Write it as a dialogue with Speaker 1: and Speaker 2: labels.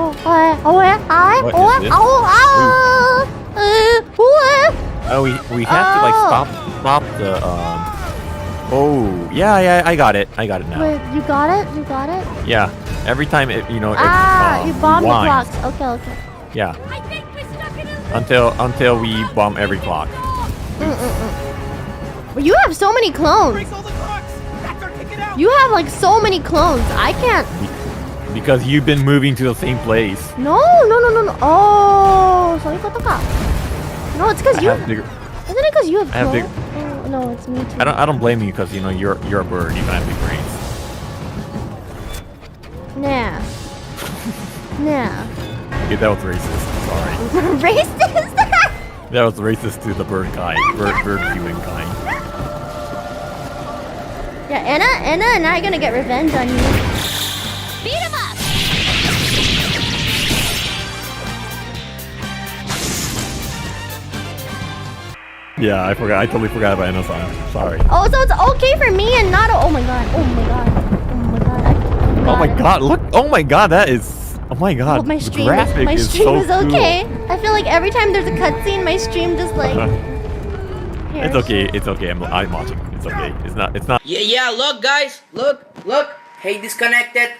Speaker 1: Oh, we have to like stop the Oh, yeah, I got it now.
Speaker 2: Wait, you got it? You got it?
Speaker 1: Yeah, every time it, you know,
Speaker 2: you bomb the
Speaker 1: winds.
Speaker 2: clocks. Okay.
Speaker 1: Yeah. Until we bomb every clock.
Speaker 2: But you have so many clones. You have like so many clones. I can't.
Speaker 1: Because you've been moving to the same place.
Speaker 2: No. Oh, そういうことか. No, it's because you. Isn't it because you have clones? Oh, no, it's me too.
Speaker 1: I don't blame you because you know you're a bird. You can have big brains.
Speaker 2: Nah.
Speaker 1: Okay, that was racist. Sorry.
Speaker 2: Racist?
Speaker 1: That was racist to the bird kind, bird viewing kind.
Speaker 2: Yeah, Anna and I are gonna get revenge on you. Beat him up!
Speaker 1: Yeah, I totally forgot about Anna-san. Sorry.
Speaker 2: Oh, so it's okay for me and not. Oh my god.
Speaker 1: Look. Oh my god, that is. Oh my god.
Speaker 2: Oh, my stream
Speaker 1: is so
Speaker 2: is okay.
Speaker 1: Cool.
Speaker 2: I feel like every time there's a cutscene, my stream just like.
Speaker 1: It's okay. I'm watching. It's okay. It's not.
Speaker 3: Yeah, look guys. Look. Hey, disconnected.